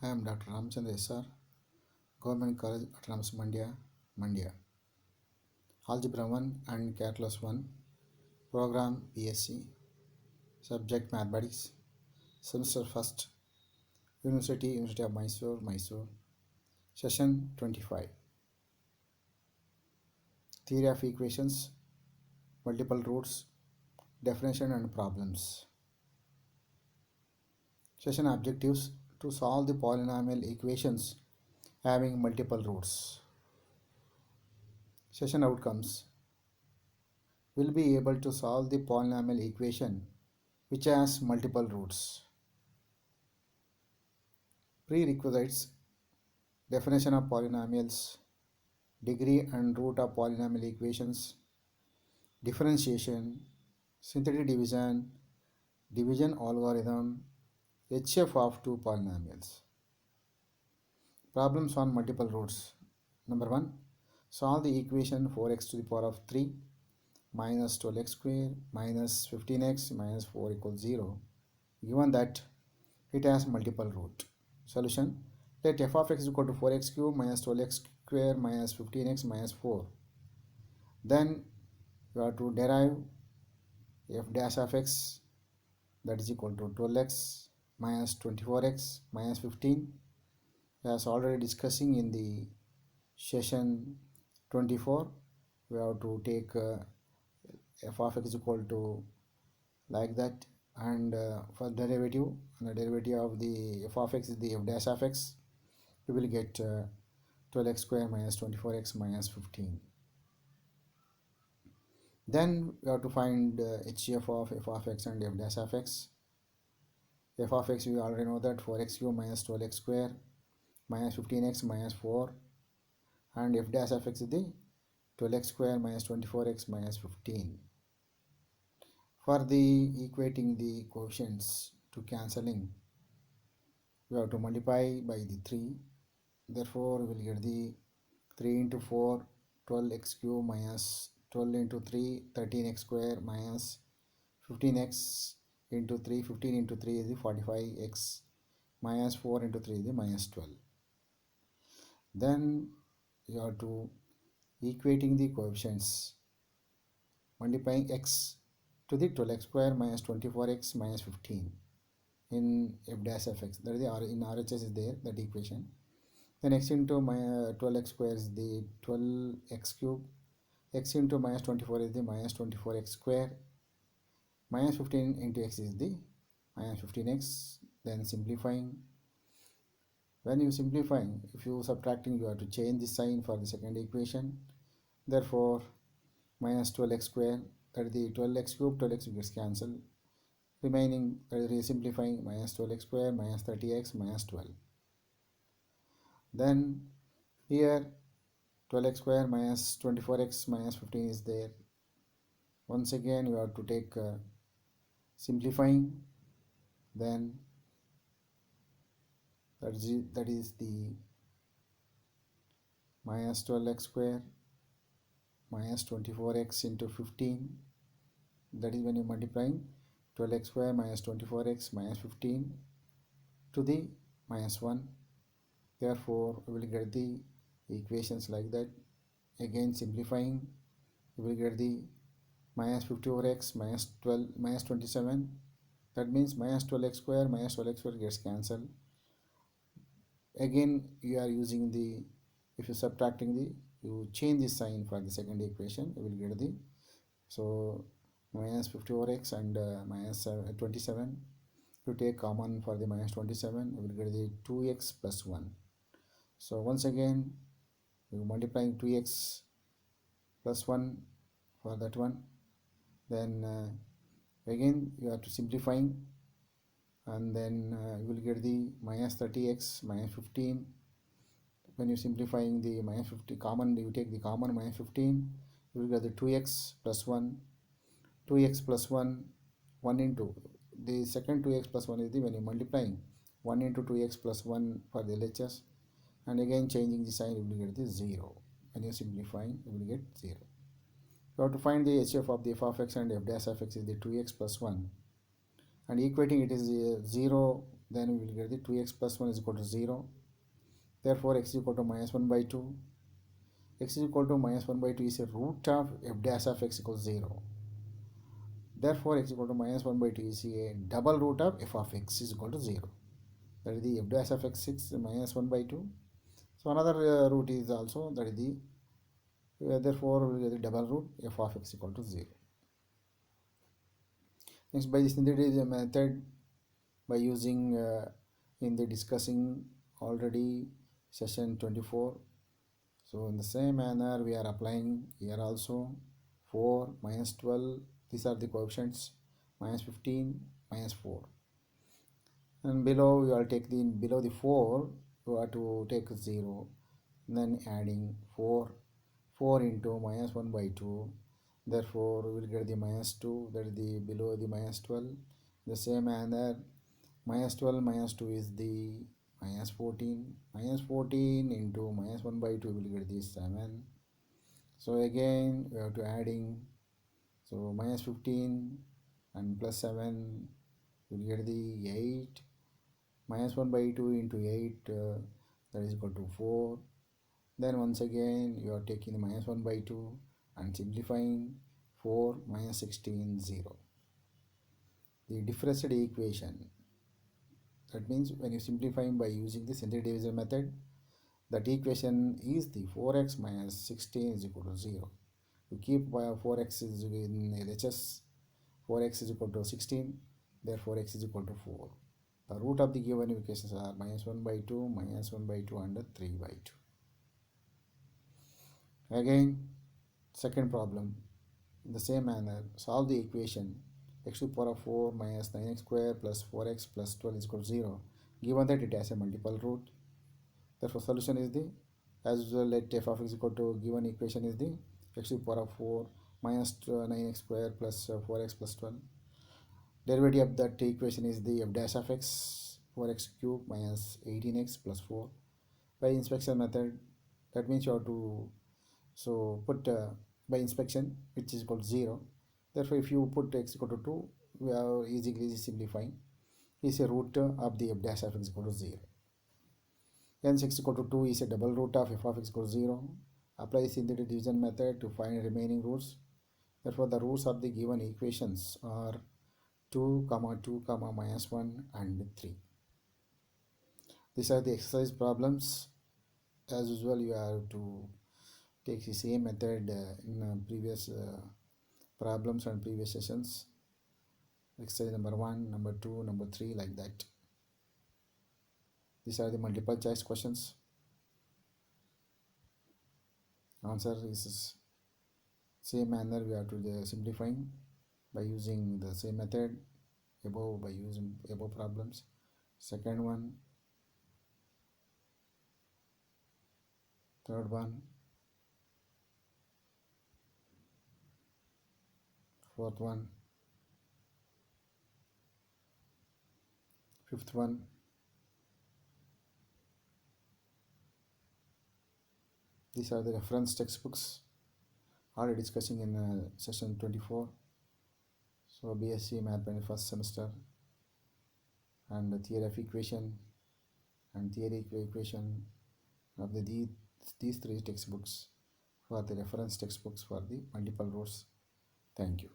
I am Dr. Ramchandra SR, Government College Autonomous Mandya. Algebra 1 and Calculus 1, Program BSc, Subject Mathematics, Semester 1st, University of Mysore, Session 25. Theory of Equations, Multiple Roots, Definition and Problems. Session Objectives: to solve the polynomial equations having multiple roots. Session Outcomes: will be able to solve the polynomial equation which has multiple roots. Prerequisites: definition of polynomials, degree and root of polynomial equations, differentiation, synthetic division, division algorithm, HF of two polynomials. Problems on multiple roots. Number 1. Solve the equation 4x to the power of 3 minus 12x square minus 15x minus 4 equals 0, given that it has multiple root. Solution: let f of x is equal to 4x cube minus 12x square minus 15x minus 4. Then you have to derive f dash of x, that is equal to 12x minus 24x minus 15, as already discussing in the session 24. We have to take f of x is equal to like that, and for derivative, the derivative of the f of x is the f dash of x. We will get 12x square minus 24x minus 15. Then we have to find HCF of f of x and f dash of x. F of x, we already know that 4x cube minus 12x square minus 15x minus 4, and f dash of x is the 12x square minus 24x minus 15. For the equating the coefficients to cancelling, we have to multiply by the 3. Therefore, we will get the 3 into 4, 12x cube minus 12 into 3, 13x square minus 15x into 3, 15 into 3 is the 45x minus 4 into 3 is the minus 12. Then you have to equating the coefficients, multiplying x to the 12x square minus 24x minus 15 in f dash of x, that is the in RHS is there, that equation. Then x into my 12x square is the 12x cube, x into minus 24 is the minus 24x square, minus 15 into x is the minus 15x. Then simplifying, when you simplifying, if you subtracting, you have to change the sign for the second equation. Therefore, minus 12x square, that is the 12x cube, 12x gets cancelled, remaining, that is simplifying, minus 12x square minus 30x minus 12. Then here 12x square minus 24x minus 15 is there. Once again you have to take simplifying, then that is the minus 12x square minus 24x into 15, that is when you multiplying 12x square minus 24x minus 15 to the minus 1. Therefore we will get the equations like that. Again simplifying, we will get the minus 54x minus 12 minus 27, that means minus 12x square minus 12x square gets cancelled. Again you are using the, if you subtracting the, you change the sign for the second equation, you will get the, so minus 54x and minus 27, to take common for the minus 27, you will get the 2x plus 1. So once again you multiplying 2x plus 1 for that one. Then again you have to simplifying, and then you will get the minus 30x minus 15. When you simplifying the minus 50 common, you take the common minus 15, you will get the 2x plus 1, 2x plus 1, 1 into the second 2x plus 1 is the, when you multiplying 1 into 2x plus 1 for the LHS, and again changing the sign, you will get the 0. When you simplifying, you will get 0. You have to find the HF of the f of x and f dash of x is the 2x plus 1, and equating it is 0 then we will get the 2x plus 1 is equal to 0. Therefore x is equal to minus 1 by 2. X is equal to minus 1 by 2 is a root of f dash of x equals 0. Therefore x is equal to minus 1 by 2 is a double root of f of x is equal to 0. That is the f dash of x 6 minus 1 by 2. So another root is also, that is the therefore we will get the double root f of x equal to 0. Next, by the synthetic method, by using in the discussing already session 24. So in the same manner we are applying here also. 4 minus 12, these are the coefficients, minus 15 minus 4, and below you will take the below the 4 you have to take 0, then adding 4 into minus 1 by 2. Therefore we will get the minus 2, that is the below the minus 12. The same manner, minus 12 minus 2 is the minus 14. Minus 14 into minus 1 by 2 will get the 7. So again we have to adding, so minus 15 and plus 7 will get the 8. Minus 1 by 2 into 8, that is equal to 4. Then once again you are taking the minus 1 by 2 and simplifying. 4 minus 16, 0. The differential equation, that means when you simplifying by using the central division method, that equation is the 4x minus 16 is equal to 0. You keep 4x is in LHS, 4x is equal to 16, therefore x is equal to 4. The root of the given equations are minus 1 by 2, minus 1 by 2 and 3 by 2. Again, second problem, in the same manner, solve the equation x to the power of 4 minus 9x square plus 4x plus 12 is equal to 0, given that it has a multiple root. Therefore solution is the, as usual, let f of x equal to given equation is the x to the power of 4 minus 9x square plus 4x plus 12. Derivative of that equation is the f dash of x, 4x cube minus 18x plus 4. By inspection method, that means you have to put by inspection, which is equal to 0. Therefore if you put x equal to 2, we are easily simplifying. Is a root of the f dash of x equal to 0. Hence x equal to 2 is a double root of f of x equal to 0. Apply synthetic division method to find remaining roots. Therefore the roots of the given equations are 2, 2, minus 1 and 3. These are the exercise problems. As usual, you have to take the same method in previous problems and previous sessions. Exercise number 1, number 2, number 3, like that. These are the multiple choice questions. Answer is same manner we have to simplifying by using the same method above, by using above problems. Second one, third one, fourth one, fifth one, these are the reference textbooks already discussing in session 24. So BSc Math first semester, and the theory of equation and theory equation of these three textbooks for the reference textbooks for the multiple rows. Thank you.